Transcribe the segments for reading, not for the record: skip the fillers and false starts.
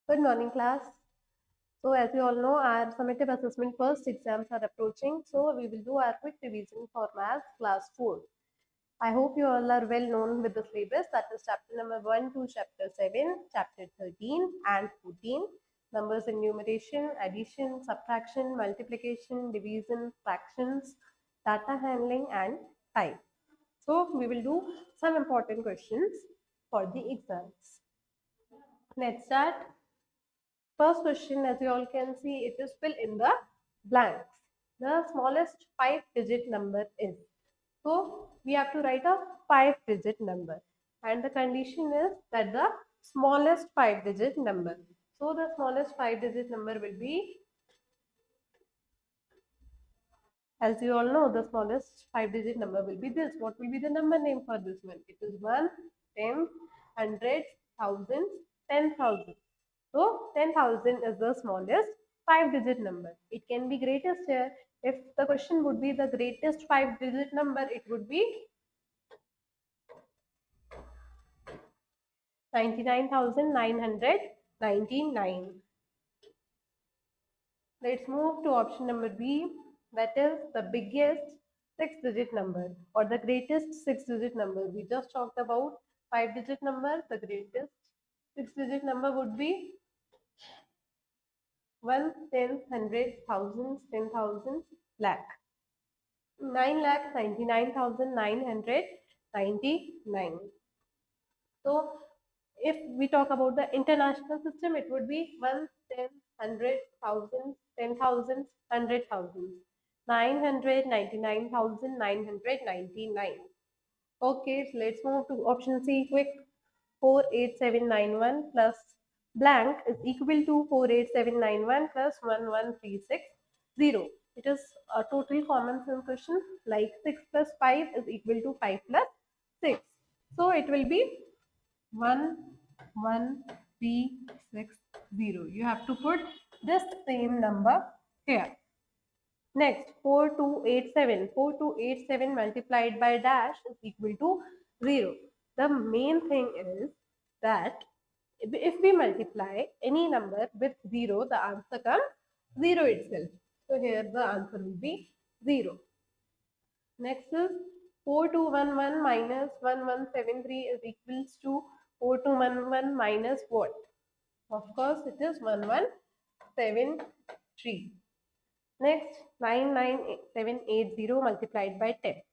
Good morning, class. So, as you all know, our summative assessment first exams are approaching. So, we will do our quick revision for maths class 4. I hope you all are well known with the syllabus. That is chapter number 1 to chapter 7, chapter 13 and 14. Numbers in numeration, addition, subtraction, multiplication, division, fractions, data handling and type. So, we will do some important questions for the exams. Let's start. First question, as you all can see, it is fill in the blanks. The smallest 5-digit number is. So we have to write a 5-digit number. And the condition is that the smallest 5-digit number. So the smallest 5-digit number will be, as you all know, the smallest 5-digit number will be this. What will be the number name for this one? It is 1, 10, hundreds, thousands, 10,000. So 10,000 is the smallest 5-digit number. It can be greatest here. If the question would be the greatest 5-digit number, it would be 99,999. Let's move to option number B, that is the biggest 6-digit number or the greatest 6-digit number. We just talked about 5-digit number. The greatest 6-digit number would be 1, 10, 100, thousands, 10,000, lakh. 9,99,999. So if we talk about the international system, it would be 1, 10, 100, thousands, 10,000, 100,000. 999,999. Okay, so let's move to option C quick. 48791 plus blank is equal to 48791 plus 11360. It is a total common sense question, like 6 plus 5 is equal to 5 plus 6. So it will be 11360. You have to put this same number here. Next, 4287. 4287 multiplied by dash is equal to 0. The main thing is that if we multiply any number with 0, the answer comes 0 itself. So here the answer will be 0. Next is 4211 minus 1173 is equals to 4211 minus what? Of course, it is 1173. Next, 99780 multiplied by 10.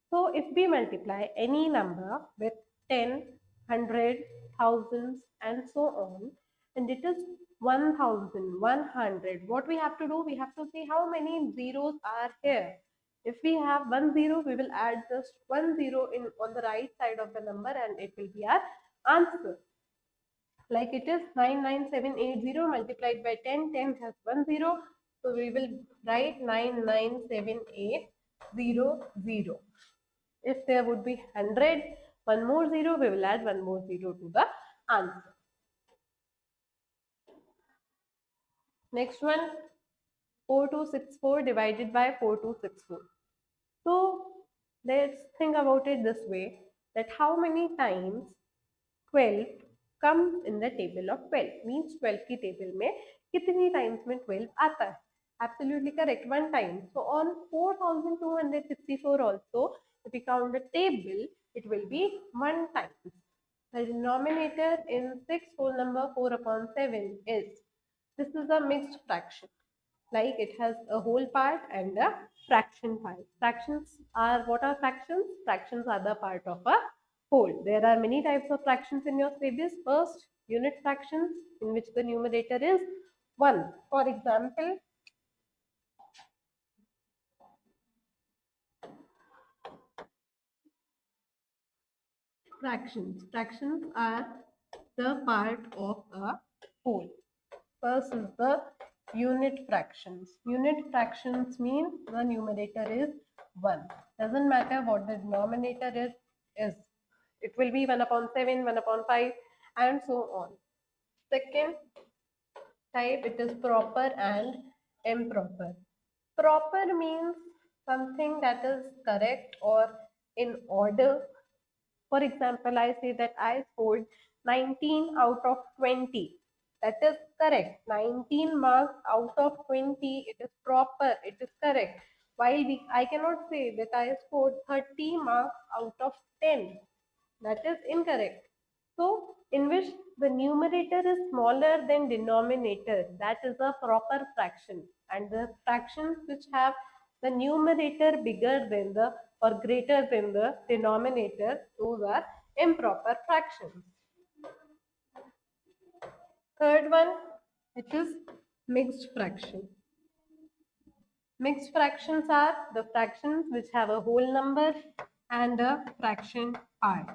So if we multiply any number with 10, 100, thousands and so on, and it is 1100, what we have to do? We have to see how many zeros are here. If we have 10, we will add just 10 in on the right side of the number and it will be our answer. Like it is 99780 multiplied by 10, 10 has 10. So we will write 99780. If there would be 100, one more 0, we will add one more 0 to the answer. Next one, 4264 divided by 4264. So let's think about it this way, that how many times 12 comes in the table of 12, means 12 की table में कितनी times में 12 आता है? Absolutely correct, one time. So on 4264 also, if we count the table, it will be one time. The denominator in 6 whole number 4 upon 7 is, this is a mixed fraction. Like it has a whole part and a fraction part. Fractions are, what are fractions? Fractions are the part of a whole. There are many types of fractions in your syllabus. First, unit fractions, in which the numerator is 1. For example, fractions. Fractions are the part of a whole. First is the unit fractions. Unit fractions mean the numerator is 1. Doesn't matter what the denominator is. It will be 1 upon 7, 1 upon 5 and so on. Second type, it is proper and improper. Proper means something that is correct or in order. For example, I say that I scored 19 out of 20. That is correct. 19 marks out of 20. It is proper. It is correct. While I cannot say that I scored 30 marks out of 10. That is incorrect. So, in which the numerator is smaller than denominator, that is a proper fraction. And the fractions which have the numerator bigger than the or greater than the denominator, those are improper fractions. Third one, it is mixed fraction. Mixed fractions are the fractions which have a whole number and a fraction part.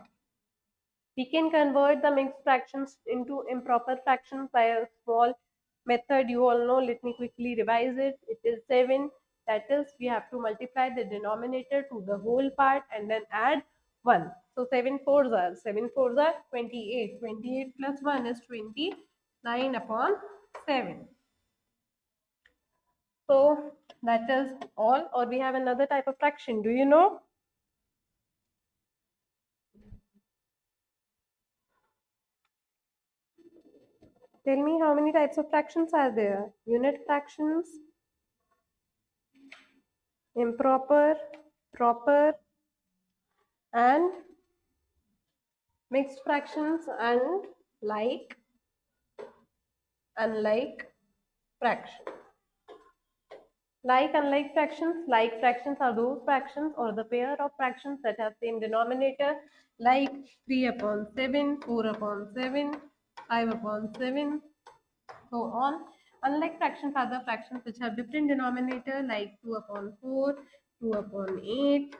We can convert the mixed fractions into improper fractions by a small method you all know. Let me quickly revise it. It is 7. That is, we have to multiply the denominator to the whole part and then add 1. So 7 fours are 28. 28 plus 1 is 29 upon 7. So that is all. Or we have another type of fraction. Do you know? Tell me how many types of fractions are there? Unit fractions, improper, proper, and mixed fractions, and like, unlike fractions. Unlike fractions, like fractions are those fractions or the pair of fractions that have same denominator, like 3 upon 7, 4 upon 7, 5 upon 7, so on. Unlike fractions are the fractions which have different denominator, like 2 upon 4, 2 upon 8,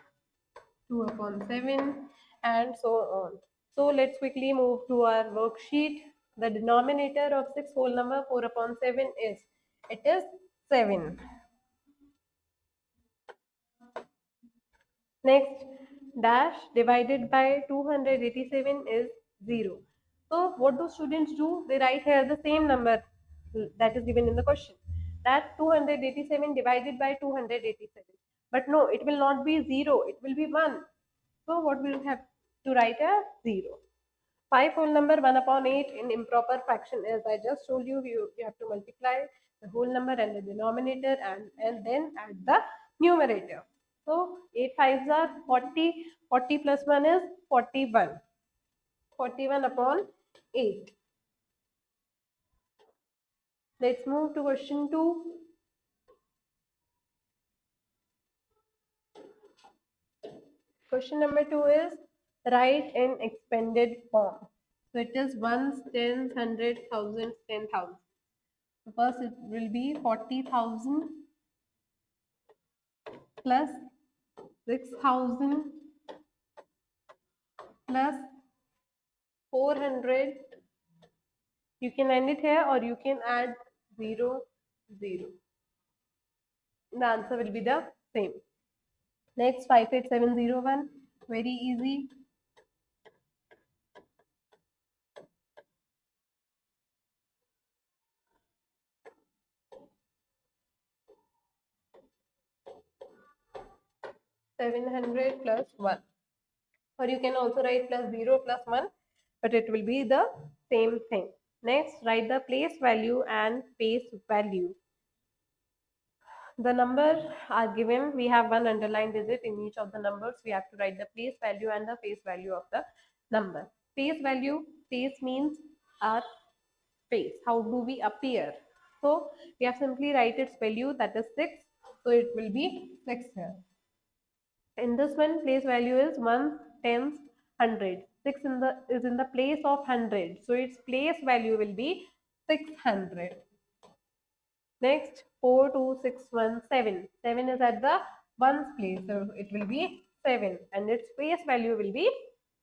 2 upon 7, and so on. So let's quickly move to our worksheet. The denominator of 6 whole number 4 upon 7 is, it is 7. Next, dash divided by 287 is 0. So what do students do? They write here the same number that is given in the question. That 287 divided by 287. But no, it will not be 0. It will be 1. So what we will have to write as 0. 5 whole number 1 upon 8 in improper fraction, as I just told you, you have to multiply the whole number and the denominator and then add the numerator. So 8 fives are 40, 40 plus 1 is 41, 41 upon 8. Let's move to question 2. Question number 2 is write in expanded form. So it is ones, tens, hundreds, thousands, 10,000. First it will be 40,000 plus 6,000 plus 400. You can end it here or you can add 0, 0. The answer will be the same. Next, 58701. Very easy. $700 plus 1. Or you can also write plus 0 plus 1, but it will be the same thing. Next, write the place value and face value. The numbers are given. We have one underlined digit in each of the numbers. We have to write the place value and the face value of the number. Face value, face means our face. How do we appear? So we have simply write its value, that is 6. So it will be 6 here. In this one, place value is 1, 10, 100. 6 is in the place of 100. So its place value will be 600. Next, 42617. 7 is at the ones place, so it will be 7, and its place value will be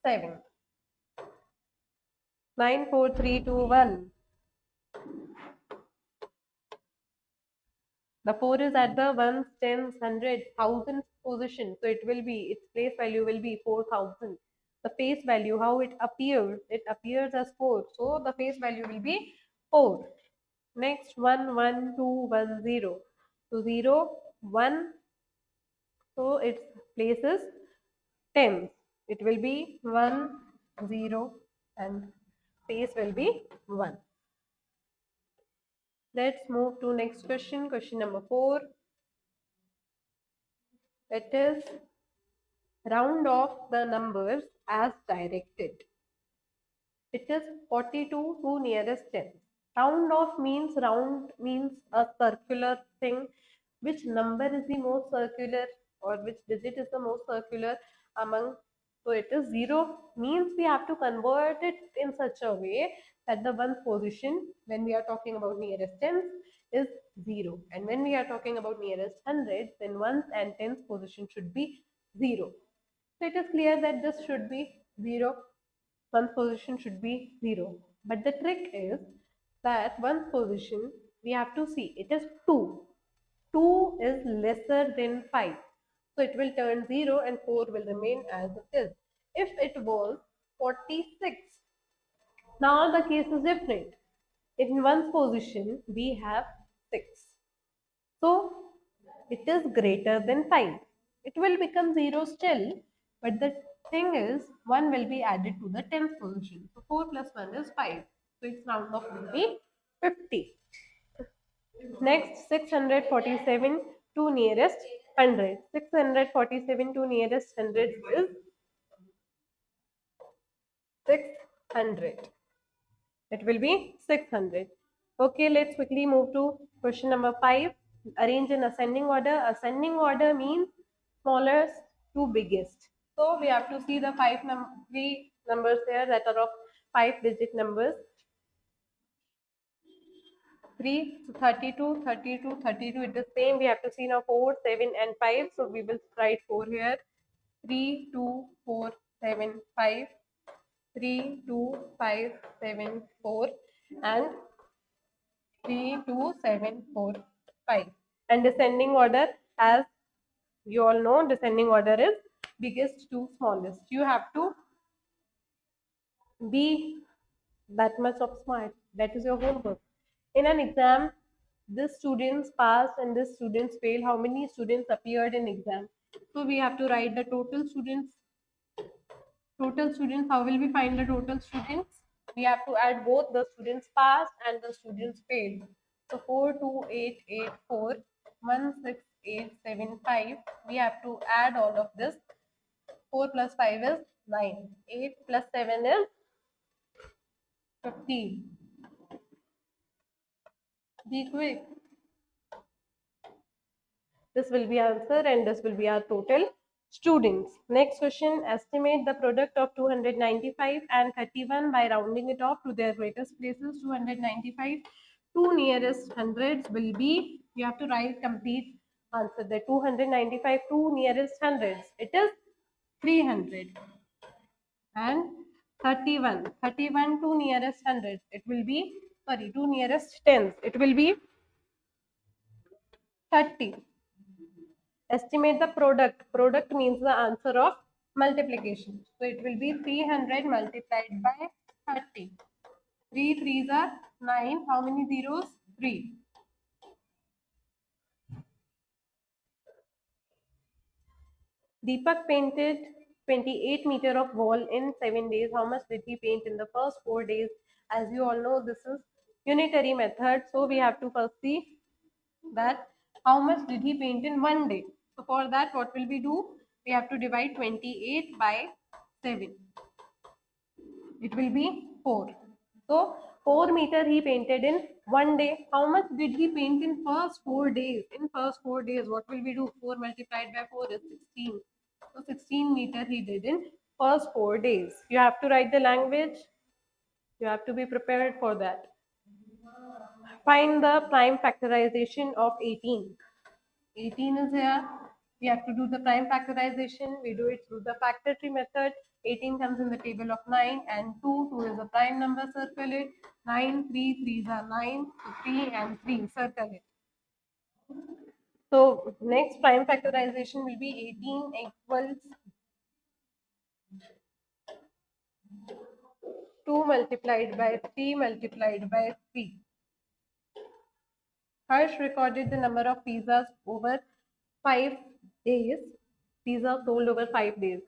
7. 94321. The 4 is at the ones, tens, hundreds, thousands position, so it will be, its place value will be 4000. The face value, how it appears as 4, so the face value will be 4. Next, 11210. So 0, 1, so its place is tens. It will be 1, 0, and face will be 1. Let's move to next question. Question number 4. It is round off the numbers as directed. It is 42 to nearest 10. Round means a circular thing. Which number is the most circular, or which digit is the most circular among? So it is 0, means we have to convert it in such a way that the ones position when we are talking about nearest tens is 0, and when we are talking about nearest hundreds, then ones and tens position should be 0. So it is clear that this should be 0. One's position should be 0. But the trick is that one's position, we have to see, it is 2. 2 is lesser than 5. So it will turn 0 and 4 will remain as it is. If it was 46, now the case is different. In one's position, we have 6. So it is greater than 5. It will become 0 still, but the thing is 1 will be added to the 10th position. So 4 plus 1 is 5. So its round off will be 50. Next, 647 to nearest 100. 647 to nearest 100 is 600. It will be 600. Okay, let's quickly move to question number 5. Arrange in ascending order. Ascending order means smallest to biggest. So we have to see the three numbers here that are of 5-digit numbers. 3, so 32, 32, 32. It is same. We have to see now 4, 7 and 5. So we will write 4 here. 3, 2, 4, 7, 5. 3, 2, 5, 7, 4 and 3, 2, 7, 4, 5. And descending order, as you all know, descending order is biggest to smallest. You have to be that much of smart. That is your homework. In an exam, this students passed and this students failed. How many students appeared in exam? So we have to write the total students. Total students, how will we find the total students? We have to add both the students passed and the students failed. So 42884, 16875. We have to add all of this. 4 plus 5 is 9. 8 plus 7 is 15. Be quick. This will be answer and this will be our total students. Next question, estimate the product of 295 and 31 by rounding it off to their greatest places. 295, two nearest hundreds will be, you have to write complete answer. The 295, two nearest hundreds, it is 300. And 31, 31 two nearest hundreds, it will be, sorry, two nearest tens, it will be 30. Estimate the product. Product means the answer of multiplication. So it will be 300 multiplied by 30. 3 threes are 9. How many zeros? 3. Deepak painted 28 meter of wall in 7 days. How much did he paint in the first 4 days? As you all know, this is unitary method. So we have to first see that how much did he paint in 1 day. So for that, what will we do? We have to divide 28 by 7. It will be 4. So 4 meter he painted in 1 day. How much did he paint in first 4 days? In first 4 days, what will we do? 4 multiplied by 4 is 16. So 16 meter he did in first 4 days. You have to write the language. You have to be prepared for that. Find the prime factorization of 18. 18 is here. We have to do the prime factorization. We do it through the factor tree method. 18 comes in the table of 9 and 2. 2 is a prime number, circle it. 9, 3, 3s are 9. So 3 and 3, circle it. So next prime factorization will be 18 equals 2 multiplied by 3 multiplied by 3. Harsh recorded the number of pizzas over 5 days. Pizza sold over 5 days.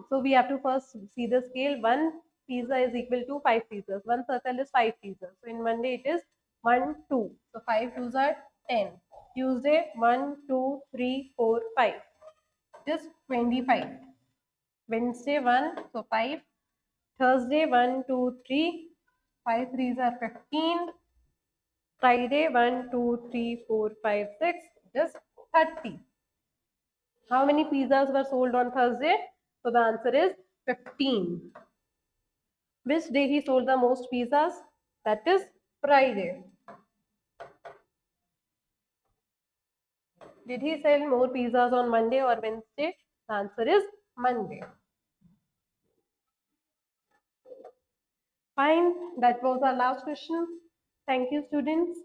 So we have to first see the scale. One pizza is equal to 5 pizzas. One circle is 5 pizzas. So in 1 day it is 1, 2. So 5 twos are 10. Tuesday, 1, 2, 3, 4, 5. Just 25. Wednesday, 1, so 5. Thursday, 1, 2, 3. 5 threes are 15. Friday, 1, 2, 3, 4, 5, 6. Just 30. How many pizzas were sold on Thursday? So the answer is 15. Which day he sold the most pizzas? That is Friday. Did he sell more pizzas on Monday or Wednesday? The answer is Monday. Fine, that was our last question. Thank you, students.